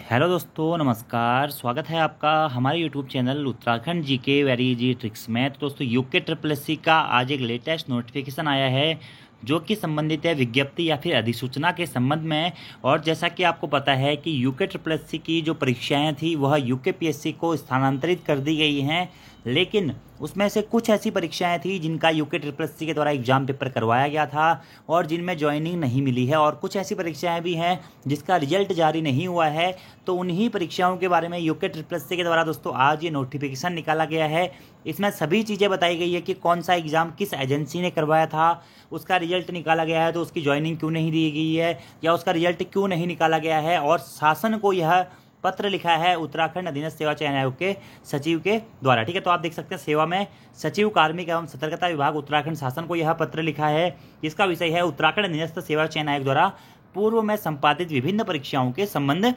Hello दोस्तों, नमस्कार। स्वागत है आपका हमारे YouTube channel Uttarakhand GK very easy tricks में। तो दोस्तों, यूके ट्रिपल एससी का आज एक लेटेस्ट नोटिफिकेशन आया है जो कि संबंधित है विज्ञप्ति या फिर अधिसूचना के संबंध में। और जैसा कि आपको पता है कि यूके ट्रिपल एससी की जो परीक्षाएं थी वह यूके पीएससी को स्थानांतरित कर दी गई हैं, लेकिन उसमें से कुछ ऐसी परीक्षाएं थी जिनका यूके ट्रिपल एससी के द्वारा एग्जाम पेपर करवाया गया था और जिनमें ज्वाइनिंग नहीं मिली है, और कुछ ऐसी परीक्षाएं भी हैं जिसका रिजल्ट जारी नहीं हुआ है। तो उन्हीं परीक्षाओं के बारे में यूके ट्रिपल एससी के द्वारा दोस्तों आज ये नोटिफिकेशन निकाला गया है। इसमें सभी चीज़ें बताई गई है कि कौन सा एग्ज़ाम किस एजेंसी ने करवाया था, उसका रिजल्ट निकाला गया है तो उसकी ज्वाइनिंग क्यों नहीं दी गई है, या उसका रिजल्ट क्यों नहीं निकाला गया है, और शासन को यह पत्र लिखा है उत्तराखंड अधीनस्थ सेवा चयन आयोग के सचिव के द्वारा। ठीक है, तो आप देख सकते हैं सेवा में सचिव कार्मिक एवं सतर्कता विभाग उत्तराखंड शासन को यह पत्र लिखा है, जिसका विषय है उत्तराखंड अधीनस्थ सेवा चयन आयोग द्वारा पूर्व में संपादित विभिन्न परीक्षाओं के संबंध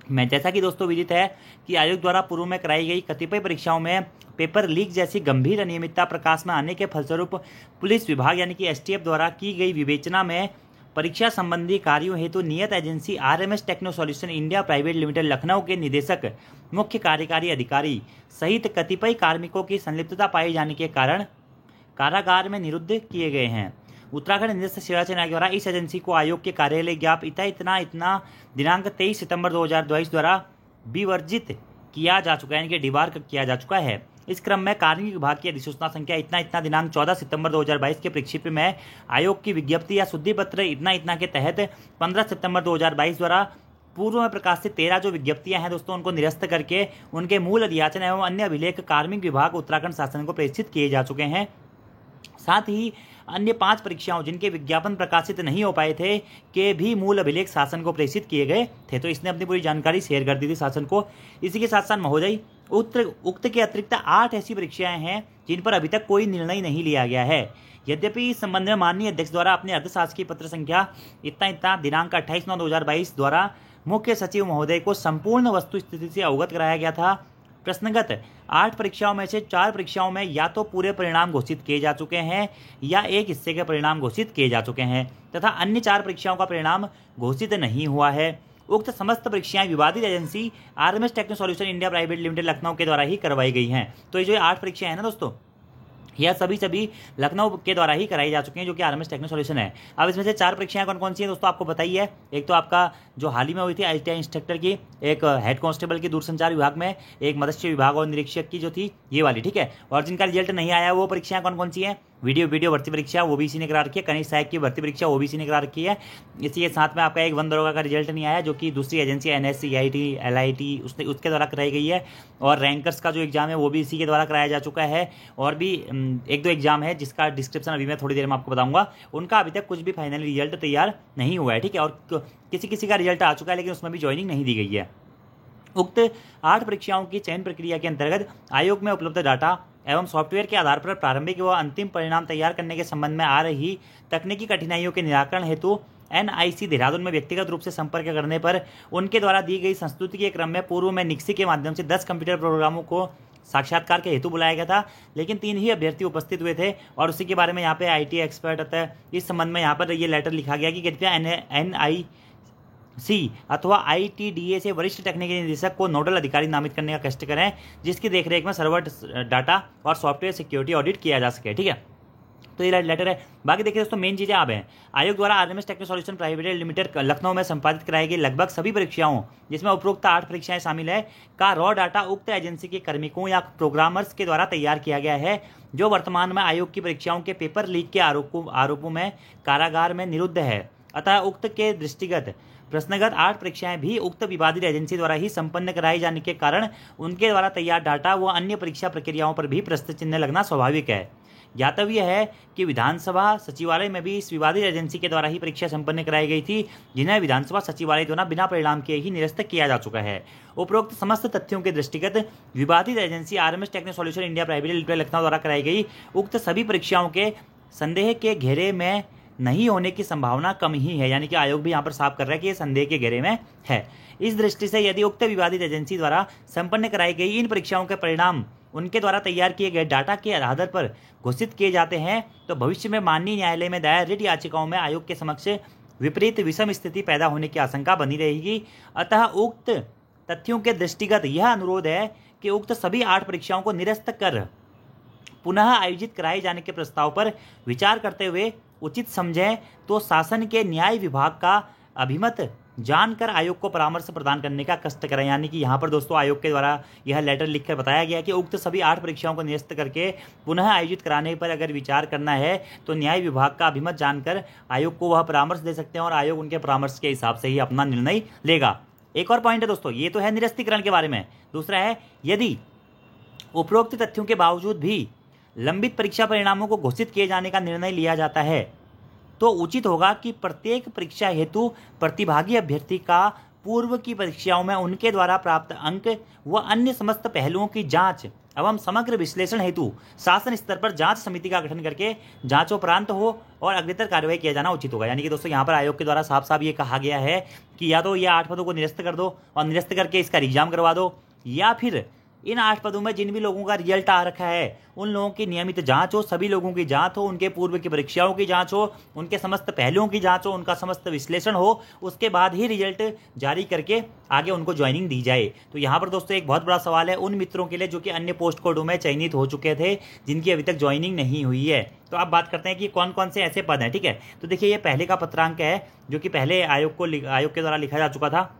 में। जैसा कि दोस्तों विदित है कि आयोग द्वारा पूर्व में कराई गई कतिपय परीक्षाओं में पेपर लीक जैसी गंभीर अनियमितता प्रकाश में आने के फलस्वरूप पुलिस विभाग यानी कि एसटीएफ द्वारा की गई विवेचना में परीक्षा संबंधी कार्यों हेतु नियत agency RMS Techno Solution India Private Limited Lucknow के निदेशक मुख्य कार्यकारी अधिकारी सहित कतिपय कार्मिकों की संलिप्तता पाए जाने के कारण कारागार में निरुद्ध किए गए हैं। उत्तराखंड अधीनस्थ सेवा चयन आयोग द्वारा इस एजेंसी को आयोग के कार्यालय ज्ञाप इतना दिनांक 23 सितंबर 2022 द्वारा विवर्जित किया जा चुका है, यानी कि डिबार किया जा चुका है। इस क्रम में कार्मिक विभाग की अधिसूचना संख्या इतना दिनांक 14 सितंबर 2022 के प्रेक्षित में आयोग की विज्ञप्ति या शुद्धि पत्र इतना के तहत 15 सितंबर 2022 द्वारा पूर्व में प्रकाशित 13 जो विज्ञप्तियां हैं दोस्तों, उनको निरस्त करके उनके मूल अधियाचन एवं अन्य अभिलेख कार्मिक विभाग उत्तराखंड शासन को प्रेषित किए जा चुके हैं। साथ ही अन्य 5 परीक्षाओं जिनके विज्ञापन प्रकाशित नहीं हो पाए थे के भी मूल अभिलेख शासन को प्रेषित किए गए थे। तो इसने अपनी पूरी जानकारी शेयर कर दी थी शासन को। इसी के साथ साथ महोदय, उक्त के अतिरिक्त 8 ऐसी परीक्षाएं हैं जिन पर अभी तक कोई निर्णय नहीं लिया गया है। यद्यपि इस संबंध में माननीय अध्यक्ष द्वारा अपने अर्धशासकीय पत्र संख्या दिनांक 28/9/2022 द्वारा मुख्य सचिव महोदय को संपूर्ण वस्तु स्थिति से अवगत कराया गया था। प्रश्नगत 8 परीक्षाओं में से 4 परीक्षाओं में या तो पूरे परिणाम घोषित किए जा चुके हैं या एक हिस्से के परिणाम घोषित किए जा चुके हैं तथा अन्य 4 परीक्षाओं का परिणाम घोषित नहीं हुआ है। उक्त समस्त परीक्षाएं विवादित agency RMS Techno Solution India Private Limited Lucknow के द्वारा ही करवाई गई हैं। तो ये जो 8 परीक्षाएं हैं ना दोस्तों, यह सभी लखनऊ के द्वारा ही कराई जा चुकी हैं, जो कि आरएमएस टेक्नो सॉल्यूशन है। अब इसमें से 4 परीक्षाएं कौन कौन सी हैं दोस्तों, आपको बताइए। एक तो आपका जो हाल ही में हुई थी आईटीआई इंस्ट्रक्टर की, एक हेड कांस्टेबल की दूरसंचार विभाग में, एक मत्स्य विभाग और निरीक्षक की जो थी ये वाली, ठीक है। और जिनका रिजल्ट नहीं आया वो परीक्षाएं कौन कौन सी हैं, वीडियो भर्ती परीक्षा ओबीसी ने करा रखी है, कनिष्ठ सहायक की भर्ती परीक्षा ओबीसी ने करा रखी है। इसी के साथ में आपका एक वन दरोगा का रिजल्ट नहीं आया, जो कि दूसरी एजेंसी एनएससी एलआईटी उसके द्वारा कराई गई है। और रैंकर्स का जो एग्जाम है वो भी इसी के द्वारा कराया जा चुका है। और भी 1-2 एग्जाम है जिसका डिस्क्रिप्शन अभी मैं थोड़ी देर में आपको बताऊंगा, उनका अभी तक कुछ भी फाइनल रिजल्ट तैयार नहीं हुआ है, ठीक है। और किसी का रिजल्ट आ चुका है लेकिन उसमें भी ज्वाइनिंग नहीं दी गई है। उक्त 8 परीक्षाओं की चयन प्रक्रिया के अंतर्गत आयोग में उपलब्ध डाटा एवं सॉफ्टवेयर के आधार पर प्रारंभिक व अंतिम परिणाम तैयार करने के संबंध में आ रही तकनीकी कठिनाइयों के निराकरण हेतु एनआईसी देहरादून में व्यक्तिगत रूप से संपर्क करने पर उनके द्वारा दी गई संस्तुति के क्रम में पूर्व में निक्सी के माध्यम से 10 कंप्यूटर प्रोग्रामों को साक्षात्कार के हेतु बुलाया गया था, लेकिन 3 ही अभ्यर्थी उपस्थित हुए थे। और उसी के बारे में यहाँ पे आईटी एक्सपर्ट होता है, इस संबंध में यहाँ पर ये लेटर लिखा गया कि कृपया एनआईसी अथवा आईटीडीए से वरिष्ठ तकनीकी निदेशक को नोडल अधिकारी नामित करने का कष्ट करें, जिसकी देखरेख में सर्वर डाटा और सॉफ्टवेयर सिक्योरिटी ऑडिट किया जा सके, ठीक है। तो ये लेटर है। बाकी देखिए दोस्तों, मेन चीजें आप हैं, आयोग द्वारा RMS Techno Solution Private Limited Lucknow में संपादित कराई गई लगभग सभी परीक्षाओं, जिसमें उपरोक्त 8 परीक्षाएं शामिल है, का रॉ डाटा उक्त एजेंसी के कार्मिकों या प्रोग्रामर्स के द्वारा तैयार किया गया है, जो वर्तमान में आयोग की परीक्षाओं के पेपर लीक के आरोपों में कारागार में निरुद्ध है। अतः उक्त के दृष्टिगत प्रश्नगत 8 परीक्षाएं भी उक्त विवादित एजेंसी द्वारा ही संपन्न कराई जाने के कारण उनके द्वारा तैयार डाटा व अन्य परीक्षा प्रक्रियाओं पर भी प्रश्न चिन्ह लगना स्वाभाविक है। ज्ञातव्य है कि विधानसभा सचिवालय में भी इस विवादित एजेंसी के द्वारा ही परीक्षा संपन्न कराई गई थी, जिन्हें विधानसभा सचिवालय द्वारा बिना परिणाम के ही निरस्त किया जा चुका है। उपरोक्त समस्त तथ्यों के दृष्टिगत विवादित agency RMS Techno Solution India Private Limited Lucknow द्वारा कराई गई उक्त सभी परीक्षाओं के संदेह के घेरे में नहीं होने की संभावना कम ही है, यानी कि आयोग भी यहाँ पर साफ कर रहा है कि ये संदेह के घेरे में है। इस दृष्टि से यदि उक्त विवादित एजेंसी द्वारा संपन्न कराई गई इन परीक्षाओं के परिणाम उनके द्वारा तैयार किए गए डाटा के आधार पर घोषित किए जाते हैं, तो भविष्य में माननीय न्यायालय में दायर रिट याचिकाओं में आयोग के समक्ष विपरीत विषम स्थिति पैदा होने की आशंका बनी रहेगी। अतः उक्त तथ्यों के दृष्टिगत यह अनुरोध है कि उक्त सभी 8 परीक्षाओं को निरस्त कर पुनः आयोजित कराए जाने के प्रस्ताव पर विचार करते हुए उचित समझें तो शासन के न्याय विभाग का अभिमत जानकर आयोग को परामर्श प्रदान करने का कष्ट करें। यानी कि यहाँ पर दोस्तों आयोग के द्वारा यह लेटर लिखकर बताया गया कि उक्त सभी 8 परीक्षाओं को निरस्त करके पुनः आयोजित कराने पर अगर विचार करना है तो न्याय विभाग का अभिमत जानकर आयोग को वह परामर्श दे सकते हैं और आयोग उनके परामर्श के हिसाब से ही अपना निर्णय लेगा। एक और पॉइंट है दोस्तों, ये तो है निरस्तीकरण के बारे में। दूसरा है, यदि उपरोक्त तथ्यों के बावजूद भी लंबित परीक्षा परिणामों को घोषित किए जाने का निर्णय लिया जाता है तो उचित होगा कि प्रत्येक परीक्षा हेतु प्रतिभागी अभ्यर्थी का पूर्व की परीक्षाओं में उनके द्वारा प्राप्त अंक व अन्य समस्त पहलुओं की जांच एवं समग्र विश्लेषण हेतु शासन स्तर पर जांच समिति का गठन करके जांचोपरांत हो और अग्रतर कार्रवाई किया जाना उचित होगा। यानी कि दोस्तों यहाँ पर आयोग के द्वारा साफ साफ ये कहा गया है कि या तो ये 8 पदों को निरस्त कर दो और निरस्त करके इसका एग्जाम करवा दो, या फिर इन 8 पदों में जिन भी लोगों का रिजल्ट आ रखा है उन लोगों की नियमित जांच हो, सभी लोगों की जांच हो, उनके पूर्व की परीक्षाओं की जांच हो, उनके समस्त पहलुओं की जांच हो, उनका समस्त विश्लेषण हो, उसके बाद ही रिजल्ट जारी करके आगे उनको ज्वाइनिंग दी जाए। तो यहाँ पर दोस्तों एक बहुत बड़ा सवाल है उन मित्रों के लिए जो कि अन्य पोस्ट कोडों में चयनित हो चुके थे, जिनकी अभी तक ज्वाइनिंग नहीं हुई है। तो आप बात करते हैं कि कौन कौन से ऐसे पद हैं। ठीक है, तो देखिए ये पहले का पत्रांक है जो कि पहले आयोग के द्वारा लिखा जा चुका था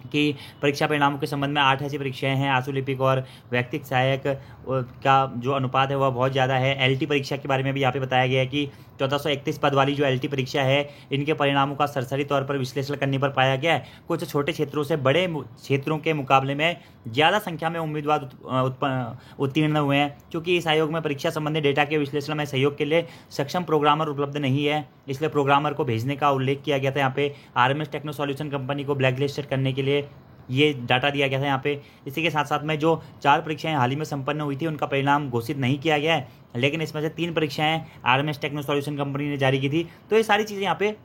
कि परीक्षा परिणामों के संबंध में 8 ऐसी परीक्षाएं हैं। आशुलिपिक और व्यक्तिक सहायक का जो अनुपात है वह बहुत ज़्यादा है। एलटी परीक्षा के बारे में भी यहाँ पे बताया गया है कि 1431 पद वाली जो एलटी परीक्षा है इनके परिणामों का सरसरी तौर पर विश्लेषण करने पर पाया गया है कुछ छोटे क्षेत्रों से बड़े क्षेत्रों के मुकाबले में ज़्यादा संख्या में उम्मीदवार उत्तीर्ण हुए हैं। क्योंकि इस आयोग में परीक्षा संबंधी डेटा के विश्लेषण में सहयोग के लिए सक्षम प्रोग्रामर उपलब्ध नहीं है, इसलिए प्रोग्रामर को भेजने का उल्लेख किया गया था। यहाँ पे आरएमएस टेक्नो सॉल्यूशन कंपनी को ब्लैकलिस्टेड करने के लिए ये डाटा दिया गया था यहाँ पे। इसी के साथ साथ में जो 4 परीक्षाएं हाल ही में संपन्न हुई थी उनका परिणाम घोषित नहीं किया गया है, लेकिन इसमें से 3 परीक्षाएं आरएमएस टेक्नो सॉल्यूशन कंपनी ने जारी की थी। तो ये सारी चीज़ें यहाँ पे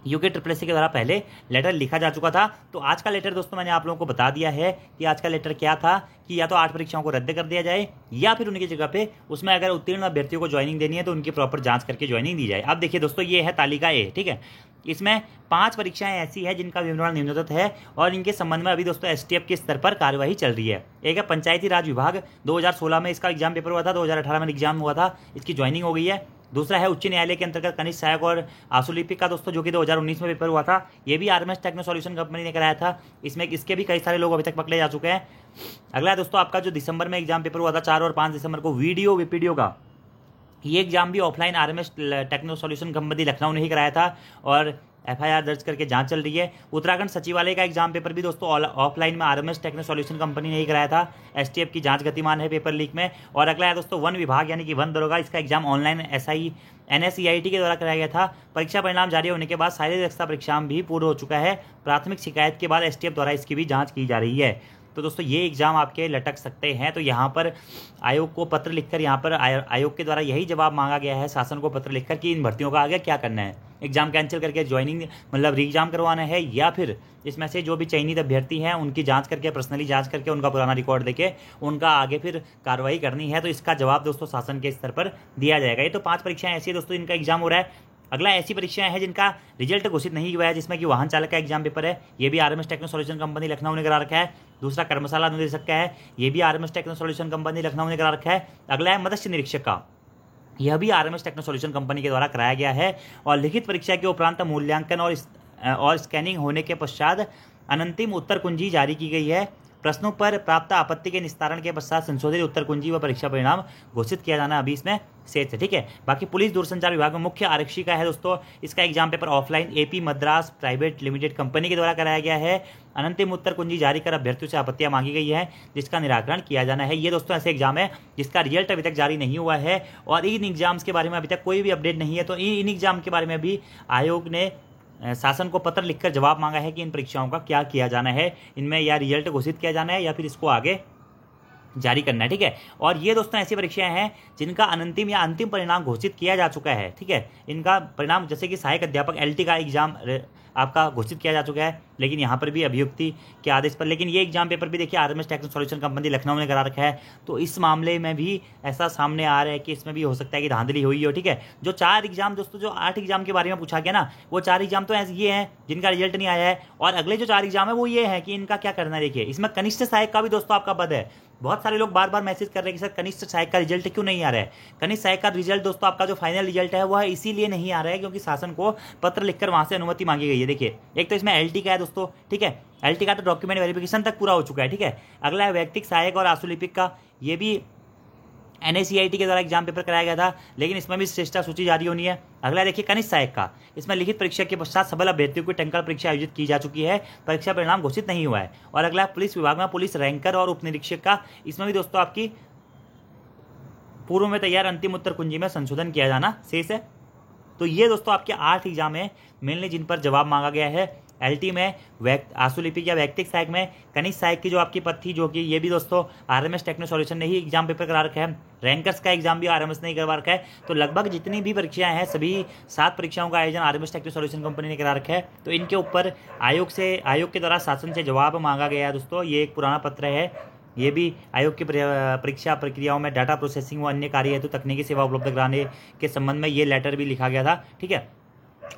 यूके ट्रिपल-एस के द्वारा पहले लेटर लिखा जा चुका था। तो आज का लेटर दोस्तों मैंने आप लोगों को बता दिया है कि आज का लेटर क्या था कि या तो 8 परीक्षाओं को रद्द कर दिया जाए या फिर उनकी जगह पे उसमें अगर उत्तीर्ण अभ्यर्थियों को ज्वाइनिंग देनी है तो उनकी प्रॉपर जांच करके ज्वाइनिंग दी जाए। अब देखिए दोस्तों ये है तालिका ए। ठीक है, इसमें 5 परीक्षाएं ऐसी है जिनका विवरण निम्नलिखित है और इनके संबंध में अभी दोस्तों एसटीएफ के स्तर पर कार्यवाही चल रही है। एक है पंचायती राज विभाग, 2016 में इसका एग्जाम पेपर हुआ था, 2018 में एग्जाम हुआ था, इसकी ज्वाइनिंग हो गई है। दूसरा है उच्च न्यायालय के अंतर्गत कनिष्ठ सहायक और आशुलिपिक का दोस्तों जो कि 2019 में पेपर हुआ था, ये भी आरएमएस टेक्नो सॉल्यूशन कंपनी ने कराया था। इसमें इसके भी कई सारे लोग अभी तक पकड़े जा चुके हैं। अगला है दोस्तों आपका जो दिसंबर में एग्जाम पेपर हुआ था 4 और 5 दिसंबर को वीडियो वीपीडीओ का, ये एग्जाम भी offline RMS Techno Solution company Lucknow ने ही कराया था और एफआईआर दर्ज करके जांच चल रही है। उत्तराखंड सचिवालय का एग्जाम पेपर भी दोस्तों ऑफलाइन में आरएमएस टेक्नो सॉल्यूशन कंपनी ने ही कराया था। एसटीएफ की जांच गतिमान है पेपर लीक में। और अगला है दोस्तों वन विभाग यानी कि वन दरोगा, इसका एग्जाम ऑनलाइन एनएसईआईटी के द्वारा कराया गया था। परीक्षा परिणाम जारी होने के बाद शारीरिक दक्षता परीक्षा भी पूर्ण हो चुका है। प्राथमिक शिकायत के बाद एसटीएफ द्वारा इसकी भी जाँच की जा रही है। तो दोस्तों ये एग्ज़ाम आपके लटक सकते हैं। तो यहाँ पर आयोग को पत्र लिखकर यहाँ पर आयोग के द्वारा यही जवाब मांगा गया है शासन को पत्र लिखकर कि इन भर्तियों का आगे क्या करना है, एग्जाम कैंसिल करके ज्वाइनिंग मतलब री एग्जाम करवाना है या फिर इसमें से जो भी चयनित अभ्यर्थी हैं उनकी जांच करके पर्सनली जांच करके उनका पुराना रिकॉर्ड देके उनका आगे फिर कार्रवाई करनी है। तो इसका जवाब दोस्तों शासन के स्तर पर दिया जाएगा। ये तो 5 परीक्षाएं ऐसी है दोस्तों इनका एग्जाम हो रहा है। अगला ऐसी परीक्षाएं हैं जिनका रिजल्ट घोषित नहीं हुआ है, जिसमें कि वाहन चालक का एग्जाम पेपर है, ये भी RMS Techno Solution company Lucknow ने करा रखा है। दूसरा कर्मशाला अनुदेशक का है, ये भी RMS Techno Solution company Lucknow ने करा रखा है। अगला है मत्स्य निरीक्षक का, यह भी आरएमएस टेक्नो सॉल्यूशन कंपनी के द्वारा कराया गया है। और लिखित परीक्षा के उपरांत मूल्यांकन और स्कैनिंग होने के पश्चात अनंतिम उत्तर कुंजी जारी की गई है। प्रश्नों पर प्राप्त आपत्ति के निस्तारण के पश्चात संशोधित उत्तर कुंजी व परीक्षा परिणाम घोषित किया जाना अभी इसमें शेष है। ठीक है, बाकी पुलिस दूरसंचार विभाग में मुख्य आरक्षी का है दोस्तों, इसका exam paper offline AP Madras private limited company के द्वारा कराया गया है। अनंतिम उत्तर कुंजी जारी कर अभ्यर्थियों से आपत्तियां मांगी गई है जिसका निराकरण किया जाना है। ये दोस्तों ऐसे एग्जाम है जिसका रिजल्ट अभी तक जारी नहीं हुआ है और इन एग्जाम्स के बारे में अभी तक कोई भी अपडेट नहीं है। तो इन एग्जाम के बारे में भी आयोग ने शासन को पत्र लिखकर जवाब मांगा है कि इन परीक्षाओं का क्या किया जाना है, इनमें या रिजल्ट घोषित किया जाना है या फिर इसको आगे जारी करना है। ठीक है, और ये दोस्तों ऐसी परीक्षाएं हैं जिनका अनंतिम या अंतिम परिणाम घोषित किया जा चुका है। ठीक है, इनका परिणाम जैसे कि सहायक अध्यापक LT का एग्जाम आपका घोषित किया जा चुका है, लेकिन यहाँ पर भी अभियुक्ति के आदेश पर, लेकिन ये एग्जाम पेपर भी देखिए RMS Techno Solution company Lucknow ने करा रखा है। तो इस मामले में भी ऐसा सामने आ रहा है कि इसमें भी हो सकता है कि धांधली हुई हो। ठीक है, जो 4 एग्जाम दोस्तों, जो 8 एग्जाम के बारे में पूछा गया ना, वो 4 एग्जाम तो ये हैं जिनका रिजल्ट नहीं आया है, और अगले जो 4 एग्जाम है वो ये है कि इनका क्या करना है। देखिए, इसमें कनिष्ठ सहायक का भी दोस्तों आपका पद है। बहुत सारे लोग बार बार मैसेज कर रहे हैं कि सर कनिष्ठ सहायक का रिजल्ट क्यों नहीं आ रहा है। कनिष्ठ सहायक का रिजल्ट दोस्तों आपका जो फाइनल रिजल्ट है वो है इसीलिए नहीं आ रहा है क्योंकि शासन को पत्र लिखकर वहां से अनुमति मांगी गई है। देखिए, एक तो इसमें LT का है दोस्तों। ठीक है, LT का तो डॉक्यूमेंट वेरिफिकेशन तक पूरा हो चुका है। ठीक है, अगला है वैयक्तिक सहायक और आशुलिपिक का, ये भी NACIT के द्वारा एग्जाम पेपर कराया गया था, लेकिन इसमें भी श्रेष्ठता सूची जारी होनी है। अगला देखिए कनिष्ठ सहायक का, इसमें लिखित परीक्षा के पश्चात सफल अभ्यर्थियों की टंकण परीक्षा आयोजित की जा चुकी है, परीक्षा परिणाम घोषित नहीं हुआ है। और अगला पुलिस विभाग में पुलिस रैंकर और उपनिरीक्षक का, इसमें भी दोस्तों आपकी पूर्व में तैयार अंतिम उत्तर कुंजी में संशोधन किया जाना शेष है। तो ये दोस्तों आपके 8 एग्जाम है मेनली जिन पर जवाब मांगा गया है। LT में आशुलिपिक या वैयक्तिक सहायक में कनिष्ठ सहायक की जो आपकी पद थी, जो कि ये भी दोस्तों RMS टेक्नो सॉल्यूशन ने ही एग्जाम पेपर करा रखा है। रैंकर्स का एग्जाम भी RMS ने ही करवा रखा है। तो लगभग जितनी भी परीक्षाएं हैं सभी 7 परीक्षाओं का आयोजन RMS टेक्नो सॉल्यूशन कंपनी ने करा रखा है। तो इनके ऊपर आयोग के द्वारा शासन से जवाब मांगा गया है दोस्तों। ये एक पुराना पत्र है, ये भी आयोग की परीक्षा प्रक्रियाओं में डाटा प्रोसेसिंग व अन्य कार्य हेतु तकनीकी सेवा उपलब्ध कराने के संबंध में ये लेटर भी लिखा गया था। ठीक है,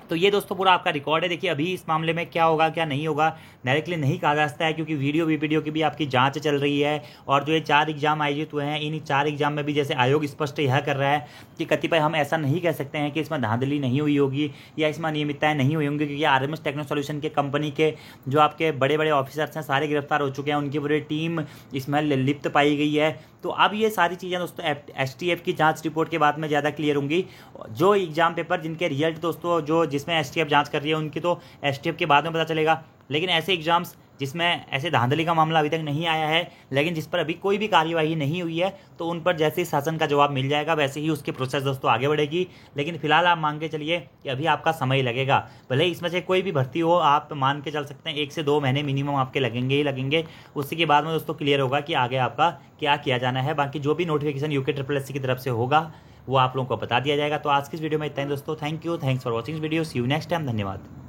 तो ये दोस्तों पूरा आपका रिकॉर्ड है। देखिए, अभी इस मामले में क्या होगा क्या नहीं होगा डायरेक्टली नहीं कहा जा सकता है, क्योंकि वीडियो की भी आपकी जांच चल रही है। और जो ये 4 एग्जाम आयोजित हुए हैं, इन 4 एग्जाम में भी जैसे आयोग स्पष्ट यह कर रहा है कि कतिपय हम ऐसा नहीं कह सकते हैं कि इसमें धांधली नहीं हुई होगी या इसमें अनियमितताएं नहीं हुई होंगी, क्योंकि RMS टेक्नो सॉल्यूशन के कंपनी के जो आपके बड़े बड़े ऑफिसर्स हैं सारे गिरफ्तार हो चुके हैं, उनकी पूरी टीम इसमें लिप्त पाई गई है। तो अब ये सारी चीज़ें दोस्तों STF की जांच रिपोर्ट के बाद में ज़्यादा क्लियर होंगी। जो एग्जाम पेपर जिनके रिजल्ट दोस्तों जो जिसमें STF जांच कर रही है उनकी तो STF के बाद में पता चलेगा, लेकिन ऐसे एग्जाम्स जिसमें ऐसे धांधली का मामला अभी तक नहीं आया है, लेकिन जिस पर अभी कोई भी कार्यवाही नहीं हुई है, तो उन पर जैसे ही शासन का जवाब मिल जाएगा वैसे ही उसकी प्रोसेस दोस्तों आगे बढ़ेगी। लेकिन फिलहाल आप मान के चलिए कि अभी आपका समय लगेगा। भले ही इसमें से कोई भी भर्ती हो, आप मान के चल सकते हैं 1 से 2 महीने मिनिमम आपके लगेंगे ही लगेंगे। उसी के बाद में दोस्तों क्लियर होगा कि आगे आपका क्या किया जाना है। बाकी जो भी नोटिफिकेशन UKSSC की तरफ से होगा वो आप लोगों को बता दिया जाएगा। तो आज की इस वीडियो में इतना ही दोस्तों। Thank you, thanks for watching video. See you next time. धन्यवाद।